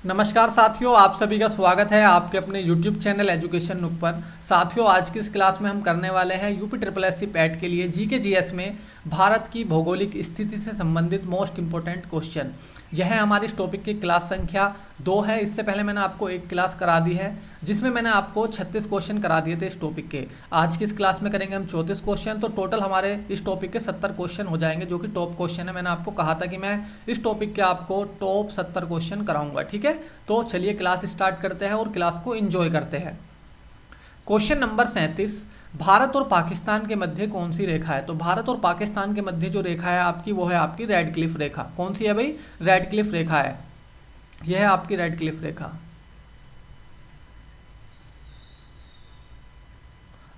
नमस्कार साथियों, आप सभी का स्वागत है आपके अपने YouTube चैनल एजुकेशन नुक पर। साथियों, आज की इस क्लास में हम करने वाले हैं UP triple S C PET के लिए जीके जीएस में भारत की भौगोलिक स्थिति से संबंधित मोस्ट इंपॉर्टेंट क्वेश्चन। यह हमारी इस टॉपिक की क्लास संख्या 2 है। इससे पहले मैंने आपको एक क्लास करा दी है जिसमें मैंने आपको 36 क्वेश्चन करा दिए थे इस टॉपिक के। आज की इस क्लास में करेंगे हम 34 क्वेश्चन, तो टोटल हमारे इस टॉपिक के 70 क्वेश्चन हो जाएंगे, जो कि टॉप क्वेश्चन है। मैंने आपको कहा था कि मैं इस टॉपिक के आपको टॉप 70 क्वेश्चन कराऊंगा, ठीक है। तो चलिए क्लास स्टार्ट करते हैं और क्लास को एंजॉय करते हैं। क्वेश्चन नंबर 37, भारत और पाकिस्तान के मध्य कौन सी रेखा है? तो भारत और पाकिस्तान के मध्य जो रेखा है आपकी, वो है आपकी रेड क्लिफ रेखा। कौन सी है भाई? रेड क्लिफ रेखा है। यह है आपकी रेड क्लिफ रेखा,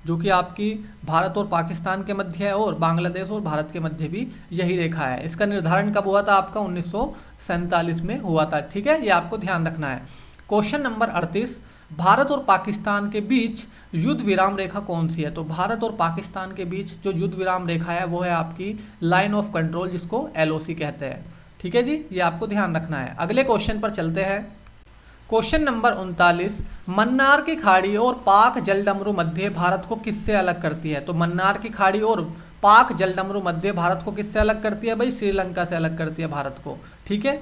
जो कि आपकी भारत और पाकिस्तान के मध्य है, और बांग्लादेश और भारत के मध्य भी यही रेखा है। इसका निर्धारण कब हुआ था? आपका 1947 में हुआ था, ठीक है। ये आपको ध्यान रखना है। क्वेश्चन नंबर 38, भारत और पाकिस्तान के बीच युद्ध विराम रेखा कौन सी है? तो भारत और पाकिस्तान के बीच जो युद्ध विराम रेखा है वो है आपकी लाइन ऑफ कंट्रोल, जिसको LOC कहते हैं, ठीक है जी। ये आपको ध्यान रखना है। अगले क्वेश्चन पर चलते हैं। क्वेश्चन नंबर 39, मन्नार की खाड़ी और पाक जलडमरू मध्य भारत को किससे अलग करती है? तो मन्नार की खाड़ी और पाक जलडमरू मध्य भारत को किससे अलग करती है? भाई श्रीलंका से अलग करती है भारत को, ठीक है।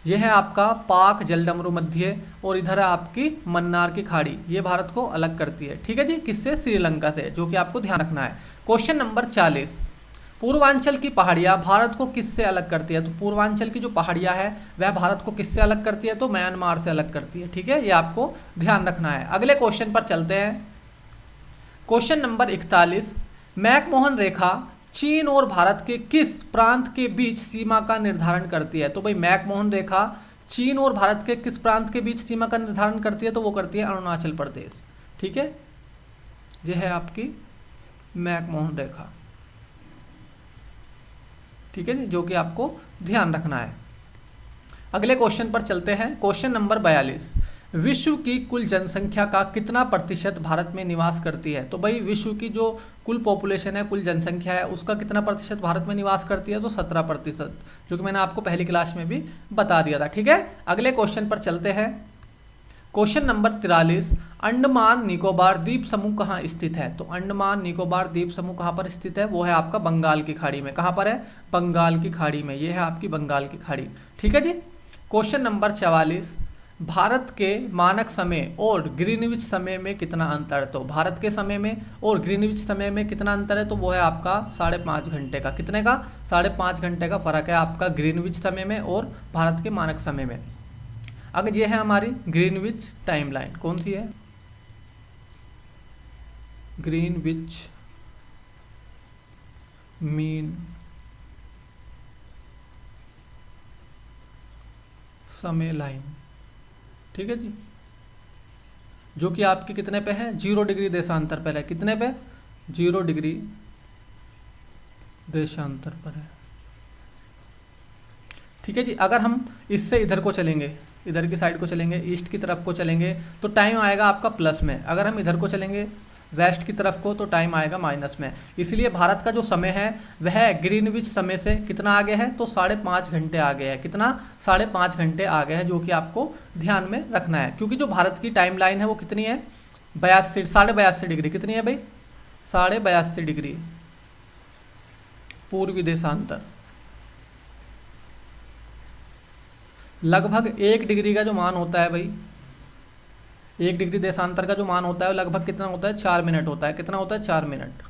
यह है आपका पाक जलडमरू मध्य, और इधर है आपकी मन्नार की खाड़ी, ये भारत को अलग करती है, ठीक है जी। किससे? श्रीलंका से, जो कि आपको ध्यान रखना है। क्वेश्चन नंबर 40, पूर्वांचल की पहाड़ियाँ भारत को किससे अलग करती है? तो पूर्वांचल की जो पहाड़ियाँ है वह भारत को किससे अलग करती है? तो म्यांमार से अलग करती है, ठीक है। ये आपको ध्यान रखना है। अगले क्वेश्चन पर चलते हैं। क्वेश्चन नंबर 41, मैकमोहन रेखा चीन और भारत के किस प्रांत के बीच सीमा का निर्धारण करती है? तो भाई मैकमोहन रेखा चीन और भारत के किस प्रांत के बीच सीमा का निर्धारण करती है? तो वो करती है अरुणाचल प्रदेश, ठीक है। यह है आपकी मैकमोहन रेखा, ठीक है, जो कि आपको ध्यान रखना है। अगले क्वेश्चन पर चलते हैं। क्वेश्चन नंबर 42, विश्व की कुल जनसंख्या का कितना प्रतिशत भारत में निवास करती है? तो भाई विश्व की जो कुल पॉपुलेशन है, कुल जनसंख्या है, उसका कितना प्रतिशत भारत में निवास करती है? तो 17%, जो कि मैंने आपको पहली क्लास में भी बता दिया था, ठीक है। अगले क्वेश्चन पर चलते हैं। क्वेश्चन नंबर 43, अंडमान निकोबार द्वीप समूह कहाँ स्थित है? तो अंडमान निकोबार द्वीप समूह कहाँ पर स्थित है? वो है आपका बंगाल की खाड़ी में। कहाँ पर है? बंगाल की खाड़ी में। ये है आपकी बंगाल की खाड़ी, ठीक है जी। क्वेश्चन नंबर 44, भारत के मानक समय और ग्रीनविच समय में कितना अंतर है? तो भारत के समय में और ग्रीनविच समय में कितना अंतर है? तो वो है आपका 5.5 घंटे का। कितने का? 5.5 घंटे का फर्क है आपका ग्रीनविच समय में और भारत के मानक समय में। अगर ये है हमारी ग्रीनविच टाइमलाइन, कौन सी है? ग्रीनविच मीन समय लाइन, ठीक है जी, जो कि आपके कितने पे है? 0 डिग्री देशांतर पर है। कितने पे? 0 डिग्री देशांतर पर है, ठीक है जी। अगर हम इससे इधर को चलेंगे, इधर की साइड को चलेंगे, ईस्ट की तरफ को चलेंगे, तो टाइम आएगा आपका प्लस में। अगर हम इधर को चलेंगे वेस्ट की तरफ को, तो टाइम आएगा माइनस में। इसलिए भारत का जो समय है वह ग्रीनविच समय से कितना आगे है? तो 5.5 घंटे आगे है। कितना? 5.5 घंटे आगे है, जो कि आपको ध्यान में रखना है। क्योंकि जो भारत की टाइम लाइन है वो कितनी है? 82 डिग्री। कितनी है भाई? 82 डिग्री पूर्वी देशांतर। लगभग 1 डिग्री का जो मान होता है भाई, 1 डिग्री देशांतर का जो मान होता है लगभग कितना होता है? 4 मिनट होता है। कितना होता है? 4 मिनट।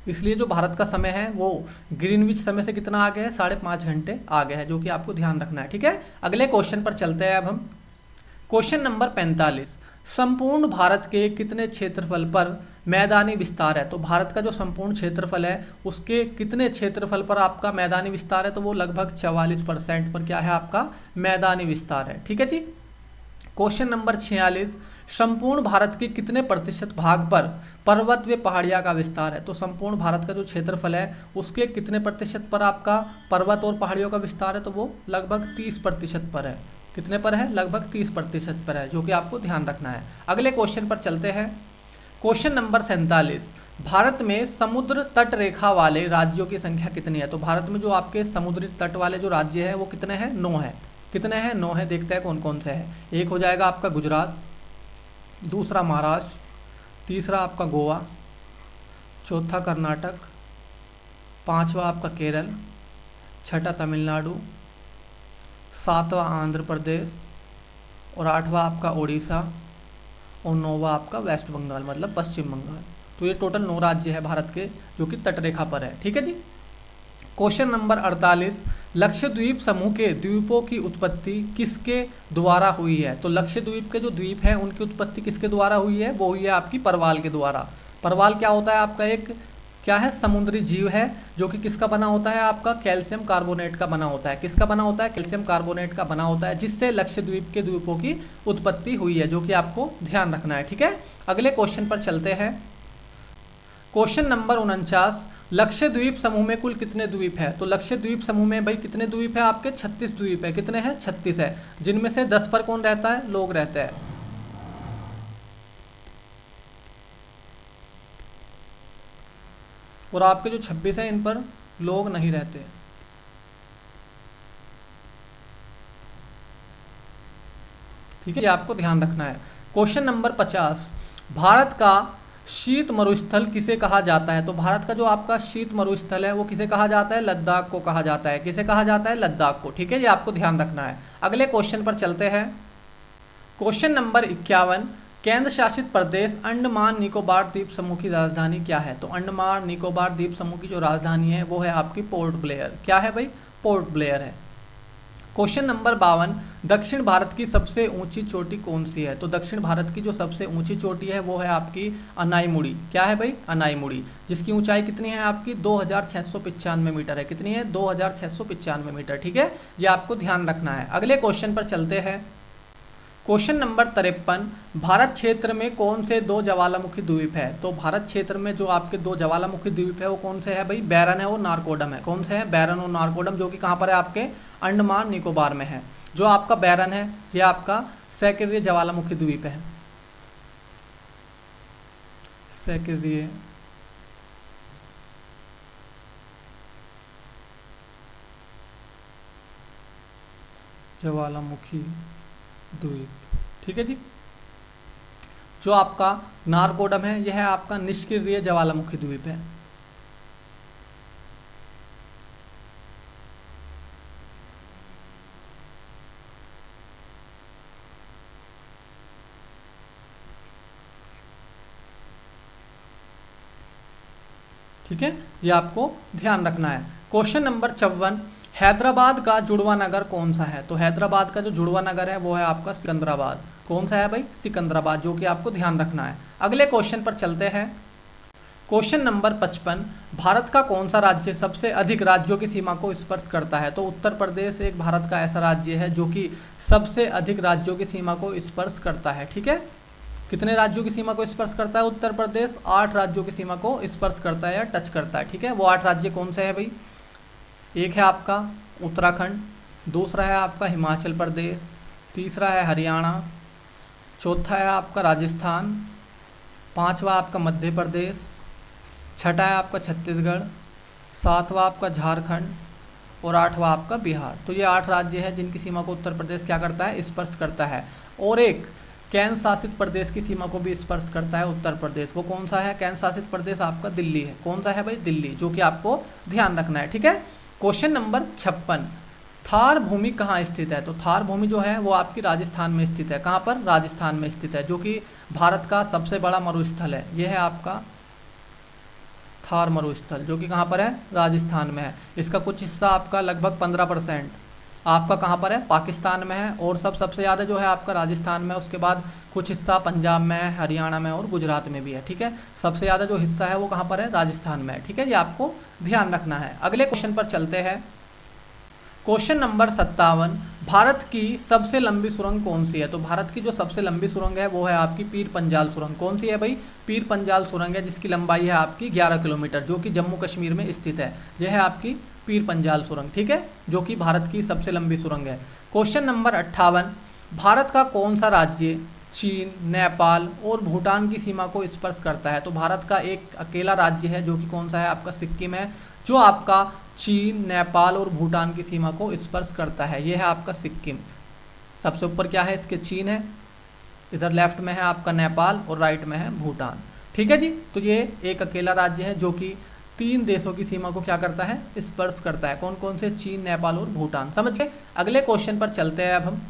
इसलिए जो भारत का समय है वो ग्रीनविच समय से कितना आगे है? 5.5 घंटे आगे है, जो कि आपको ध्यान रखना है, ठीक है। अगले क्वेश्चन पर चलते हैं अब हम। क्वेश्चन नंबर 45, संपूर्ण भारत के कितने क्षेत्रफल पर मैदानी विस्तार है? तो भारत का जो संपूर्ण क्षेत्रफल है उसके कितने क्षेत्रफल पर आपका मैदानी विस्तार है? तो वो लगभग 44% पर क्या है? आपका मैदानी विस्तार है, ठीक है जी। क्वेश्चन नंबर 46, संपूर्ण भारत के कितने प्रतिशत भाग पर पर्वत व पहाड़ियाँ का विस्तार है? तो संपूर्ण भारत का जो क्षेत्रफल है उसके कितने प्रतिशत पर आपका पर्वत और पहाड़ियों का विस्तार है? तो वो लगभग 30% पर है। कितने पर है? लगभग 30% पर है, जो कि आपको ध्यान रखना है। अगले क्वेश्चन पर चलते हैं। क्वेश्चन नंबर 47, भारत में समुद्र तट रेखा वाले राज्यों की संख्या कितनी है? तो भारत में जो आपके समुद्री तट वाले जो राज्य है वो कितने हैं? 9 है। कितने हैं? 9 है। देखते हैं कौन कौन से हैं। एक हो जाएगा आपका गुजरात, दूसरा महाराष्ट्र, तीसरा आपका गोवा, चौथा कर्नाटक, पांचवा आपका केरल, छठा तमिलनाडु, सातवां आंध्र प्रदेश और आठवां आपका उड़ीसा और नौवां आपका वेस्ट बंगाल मतलब पश्चिम बंगाल। तो ये टोटल 9 राज्य है भारत के जो कि तटरेखा पर है। ठीक है जी। क्वेश्चन नंबर 48, लक्षद्वीप समूह के द्वीपों की उत्पत्ति किसके द्वारा हुई है? तो लक्षद्वीप के जो द्वीप हैं उनकी उत्पत्ति किसके द्वारा हुई है? वो हुई है आपकी परवाल के द्वारा। परवाल क्या होता है? आपका एक क्या है? समुद्री जीव है जो कि किसका बना होता है? आपका कैल्शियम कार्बोनेट का बना होता है। किसका बना होता है? कैल्शियम कार्बोनेट का बना होता है, जिससे लक्षद्वीप के द्वीपों की उत्पत्ति हुई है, जो कि आपको ध्यान रखना है। ठीक है। अगले क्वेश्चन पर चलते हैं। क्वेश्चन नंबर 49, लक्षद्वीप समूह में कुल कितने द्वीप है? तो लक्षद्वीप समूह में भाई कितने द्वीप है? आपके 36 द्वीप है। कितने हैं? 36 है, जिनमें से 10 पर कौन रहता है? लोग रहते हैं। और आपके जो 26 है इन पर लोग नहीं रहते। ठीक है, ये आपको ध्यान रखना है। क्वेश्चन नंबर 50, भारत का शीत मरुस्थल किसे कहा जाता है? तो भारत का जो आपका शीत मरुस्थल है वो किसे कहा जाता है? लद्दाख को कहा जाता है। किसे कहा जाता है? लद्दाख को। ठीक है, ये आपको ध्यान रखना है। अगले क्वेश्चन पर चलते हैं। क्वेश्चन नंबर 51, केंद्र शासित प्रदेश अंडमान निकोबार द्वीप समूह की राजधानी क्या है? तो अंडमान निकोबार द्वीप समूह की जो राजधानी है वो है आपकी पोर्ट ब्लेयर। क्या है भाई? पोर्ट ब्लेयर है। क्वेश्चन नंबर 52, दक्षिण भारत की सबसे ऊंची चोटी कौन सी है? तो दक्षिण भारत की जो सबसे ऊंची चोटी है वो है आपकी अनाईमुड़ी। क्या है भाई? अनाईमुड़ी, जिसकी ऊंचाई कितनी है आपकी? 2695 मीटर है। कितनी है? 2695 मीटर। ठीक है, ये आपको ध्यान रखना है। अगले क्वेश्चन पर चलते हैं। क्वेश्चन नंबर 53, भारत क्षेत्र में कौन से 2 ज्वालामुखी द्वीप है? तो भारत क्षेत्र में जो आपके 2 ज्वालामुखी द्वीप है वो कौन से है भाई? बैरन है और नारकोडम है। कौन से हैं? बैरन और नारकोडम, जो कि कहाँ पर है? आपके अंडमान निकोबार में है। जो आपका बैरन है ये आपका सक्रिय ज्वालामुखी द्वीप है। सक्रिय ज्वालामुखी द्वीप। ठीक है जी। जो आपका नारकोडम है यह है आपका निष्क्रिय ज्वालामुखी द्वीप है। ठीक है, ये आपको ध्यान रखना है। क्वेश्चन नंबर 54, हैदराबाद का जुड़वा नगर कौन सा है? तो हैदराबाद का जो जुड़वा नगर है वो है आपका सिकंदराबाद। कौन सा है भाई? सिकंदराबाद, जो कि आपको ध्यान रखना है। अगले क्वेश्चन पर चलते हैं। क्वेश्चन नंबर 55, भारत का कौन सा राज्य सबसे अधिक राज्यों की सीमा को स्पर्श करता है? तो उत्तर प्रदेश एक भारत का ऐसा राज्य है जो कि सबसे अधिक राज्यों की सीमा को स्पर्श करता है। ठीक है, कितने राज्यों की सीमा को स्पर्श करता है उत्तर प्रदेश? 8 राज्यों की सीमा को स्पर्श करता है या टच करता है। ठीक है, वो 8 राज्य कौन से हैं भाई? एक है आपका उत्तराखंड, दूसरा है आपका हिमाचल प्रदेश, तीसरा है हरियाणा, चौथा है आपका राजस्थान, पांचवा आपका मध्य प्रदेश, छठा है आपका छत्तीसगढ़, सातवां आपका झारखंड और आठवां आपका बिहार। तो ये 8 राज्य हैं जिनकी सीमा को उत्तर प्रदेश क्या करता है? स्पर्श करता है। और एक केंद्र शासित प्रदेश की सीमा को भी स्पर्श करता है उत्तर प्रदेश। वो कौन सा है? केंद्र शासित प्रदेश आपका दिल्ली है। कौन सा है भाई? दिल्ली, जो कि आपको ध्यान रखना है। ठीक है, क्वेश्चन नंबर 56, थार भूमि कहाँ स्थित है? तो थार भूमि जो है वो आपकी राजस्थान में स्थित है। कहाँ पर? राजस्थान में स्थित है, जो कि भारत का सबसे बड़ा मरुस्थल है। यह है आपका थार मरुस्थल, जो कि कहाँ पर है? राजस्थान में है। इसका कुछ हिस्सा आपका लगभग 15% आपका कहाँ पर है? पाकिस्तान में है। और सबसे ज़्यादा जो है आपका राजस्थान में, उसके बाद कुछ हिस्सा पंजाब में है, हरियाणा में और गुजरात में भी है। ठीक है, सबसे ज़्यादा जो हिस्सा है वो कहाँ पर है? राजस्थान में है। ठीक है, ये आपको ध्यान रखना है। अगले क्वेश्चन पर चलते हैं। क्वेश्चन नंबर 57, भारत की सबसे लंबी सुरंग कौन सी है? तो भारत की जो सबसे लंबी सुरंग है वो है आपकी पीर पंजाल सुरंग। कौन सी है भाई? पीर पंजाल सुरंग है, जिसकी लंबाई है आपकी 11 किलोमीटर, जो कि जम्मू कश्मीर में स्थित है। यह है आपकी पीर पंजाल सुरंग। ठीक है, जो कि भारत की सबसे लंबी सुरंग है। क्वेश्चन नंबर 58, भारत का कौन सा राज्य चीन, नेपाल और भूटान की सीमा को स्पर्श करता है? तो भारत का एक अकेला राज्य है जो कि कौन सा है? आपका सिक्किम है, जो आपका चीन, नेपाल और भूटान की सीमा को स्पर्श करता है। ये है आपका सिक्किम। सबसे ऊपर क्या है इसके, चीन है, इधर लेफ्ट में है आपका नेपाल और राइट में है भूटान। ठीक है जी। तो ये एक अकेला राज्य है जो कि 3 देशों की सीमा को क्या करता है, स्पर्श करता है। कौन कौन से, चीन, नेपाल और भूटान। समझ गए। अगले क्वेश्चन पर चलते हैं अब हम।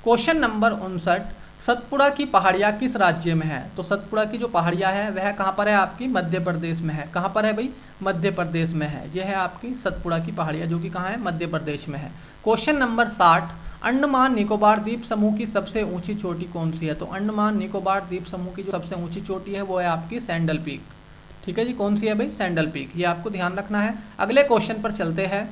क्वेश्चन नंबर 59, सतपुड़ा की पहाड़ियाँ किस राज्य में है। तो सतपुड़ा की जो पहाड़ियाँ है वह कहाँ पर है, आपकी मध्य प्रदेश में है। कहाँ पर है भाई, मध्य प्रदेश में है। यह है आपकी सतपुड़ा की पहाड़ियाँ जो कि कहाँ है, मध्य प्रदेश में है। क्वेश्चन नंबर 60, अंडमान निकोबार द्वीप समूह की सबसे ऊंची चोटी कौन सी है। तो अंडमान निकोबार द्वीप समूह की जो सबसे ऊंची चोटी है वो है आपकी सैंडल पीक। ठीक है जी। कौन सी है भाई, सैंडल पीक। ये आपको ध्यान रखना है। अगले क्वेश्चन पर चलते हैं।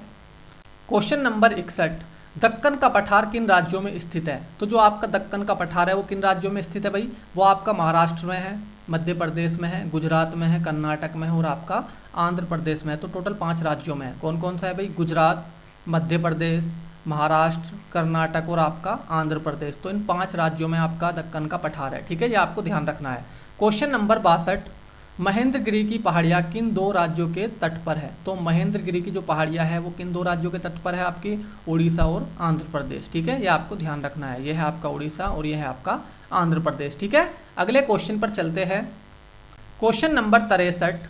क्वेश्चन नंबर 61, दक्कन का पठार किन राज्यों में स्थित है। तो जो आपका दक्कन का पठार है वो किन राज्यों में स्थित है भाई, वो आपका महाराष्ट्र में है, मध्य प्रदेश में है, गुजरात में है, कर्नाटक में है और आपका आंध्र प्रदेश में है। तो टोटल 5 राज्यों में है। कौन कौन सा है भाई, गुजरात, मध्य प्रदेश, महाराष्ट्र, कर्नाटक और आपका आंध्र प्रदेश। तो इन 5 राज्यों में आपका दक्कन का पठार है। ठीक है, ये आपको ध्यान रखना है। क्वेश्चन नंबर 62, महेंद्रगिरी की पहाड़ियाँ किन 2 राज्यों के तट पर है। तो महेंद्रगिरी की जो पहाड़ियाँ है वो किन 2 राज्यों के तट पर है, आपकी उड़ीसा और आंध्र प्रदेश। ठीक है, ये आपको ध्यान रखना है। ये है आपका उड़ीसा और ये है आपका आंध्र प्रदेश। ठीक है, अगले क्वेश्चन पर चलते हैं। क्वेश्चन नंबर 63,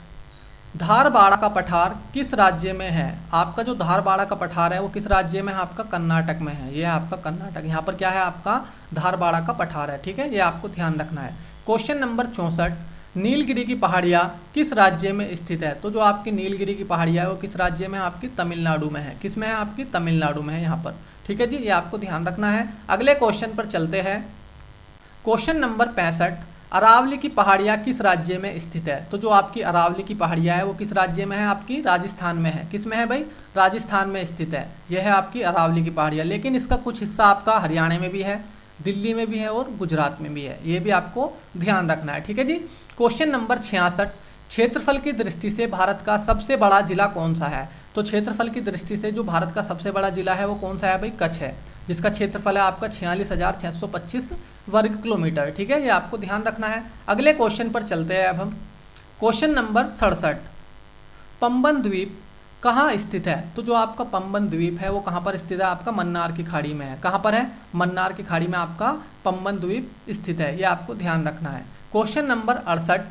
धारबाड़ा का पठार किस राज्य में है। आपका जो धारबाड़ा का पठार है वो किस राज्य में है, आपका कर्नाटक में है। ये है आपका कर्नाटक। यहाँ पर क्या है, आपका धारबाड़ा का पठार है। ठीक है, ये आपको ध्यान रखना है। क्वेश्चन नंबर 64, नीलगिरी की पहाड़ियाँ किस राज्य में स्थित है। तो जो आपकी नीलगिरी की पहाड़ियाँ है वो किस राज्य में है, आपकी तमिलनाडु में है। किस में है, आपकी तमिलनाडु में है यहाँ पर। ठीक है जी, ये आपको ध्यान रखना है। अगले क्वेश्चन पर चलते हैं। क्वेश्चन नंबर 65, अरावली की पहाड़ियाँ किस राज्य में स्थित है। तो जो आपकी अरावली की पहाड़ियाँ है वो किस राज्य में है, आपकी राजस्थान में है। किस में है भाई, राजस्थान में स्थित है। यह है आपकी अरावली की पहाड़ियाँ। लेकिन इसका कुछ हिस्सा आपका हरियाणा में भी है, दिल्ली में भी है और गुजरात में भी है। ये भी आपको ध्यान रखना है। ठीक है जी। क्वेश्चन नंबर 66, क्षेत्रफल की दृष्टि से भारत का सबसे बड़ा जिला कौन सा है। तो क्षेत्रफल की दृष्टि से जो भारत का सबसे बड़ा जिला है वो कौन सा है भाई, कच्छ है, जिसका क्षेत्रफल है आपका 46,625 वर्ग किलोमीटर। ठीक है, ये आपको ध्यान रखना है। अगले क्वेश्चन पर चलते हैं अब हम। क्वेश्चन नंबर 67, पंबन द्वीप कहाँ स्थित है। तो जो आपका पंबन द्वीप है वो कहाँ पर स्थित है, आपका मन्नार की खाड़ी में है। कहाँ पर है, मन्नार की खाड़ी में आपका पंबन द्वीप स्थित है। ये आपको ध्यान रखना है। क्वेश्चन नंबर 68,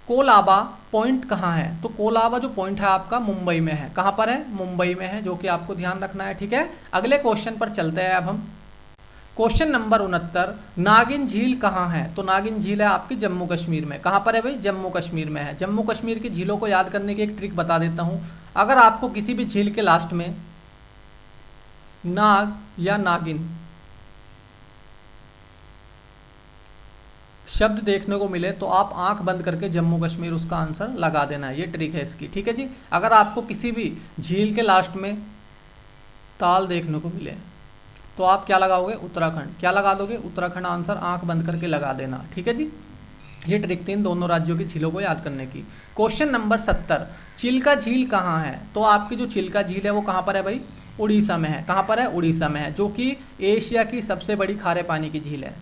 कोलाबा पॉइंट कहाँ है। तो कोलाबा जो पॉइंट है आपका मुंबई में है। कहाँ पर है, मुंबई में है, जो कि आपको ध्यान रखना है। ठीक है, अगले क्वेश्चन पर चलते हैं अब हम। क्वेश्चन नंबर 69, नागिन झील कहाँ है। तो नागिन झील है आपकी जम्मू कश्मीर में। कहाँ पर है भाई, जम्मू कश्मीर में है। जम्मू कश्मीर की झीलों को याद करने की एक ट्रिक बता देता हूँ। अगर आपको किसी भी झील के लास्ट में नाग या नागिन शब्द देखने को मिले तो आप आंख बंद करके जम्मू कश्मीर उसका आंसर लगा देना है। ये ट्रिक है इसकी। ठीक है जी। अगर आपको किसी भी झील के लास्ट में ताल देखने को मिले तो आप क्या लगाओगे, उत्तराखंड। क्या लगा दोगे, उत्तराखंड आंसर आंख बंद करके लगा देना। ठीक है जी। ये ट्रिक थी इन दोनों राज्यों की झीलों को याद करने की। क्वेश्चन नंबर 70, चिल्का झील कहाँ है। तो आपकी जो चिल्का झील है वो कहाँ पर है भाई, उड़ीसा में है। कहाँ पर है, उड़ीसा में है, जो कि एशिया की सबसे बड़ी खारे पानी की झील है।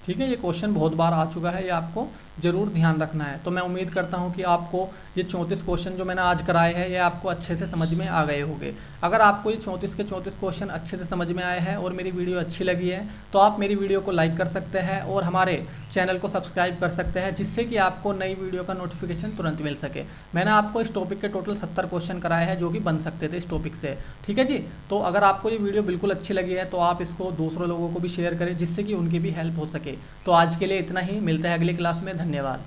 ठीक है, ये क्वेश्चन बहुत बार आ चुका है, ये आपको ज़रूर ध्यान रखना है। तो मैं उम्मीद करता हूँ कि आपको ये 34 क्वेश्चन जो मैंने आज कराए हैं ये आपको अच्छे से समझ में आ गए होंगे। अगर आपको ये 34 के 34 क्वेश्चन अच्छे से समझ में आए हैं और मेरी वीडियो अच्छी लगी है तो आप मेरी वीडियो को लाइक कर सकते हैं और हमारे चैनल को सब्सक्राइब कर सकते हैं, जिससे कि आपको नई वीडियो का नोटिफिकेशन तुरंत मिल सके। मैंने आपको इस टॉपिक के टोटल 70 क्वेश्चन कराए हैं जो कि बन सकते थे इस टॉपिक से। ठीक है जी। तो अगर आपको ये वीडियो बिल्कुल अच्छी लगी है तो आप इसको दूसरों लोगों को भी शेयर करें, जिससे कि उनकी भी हेल्प हो सके। तो आज के लिए इतना ही, मिलते हैं अगली क्लास में। धन्यवाद।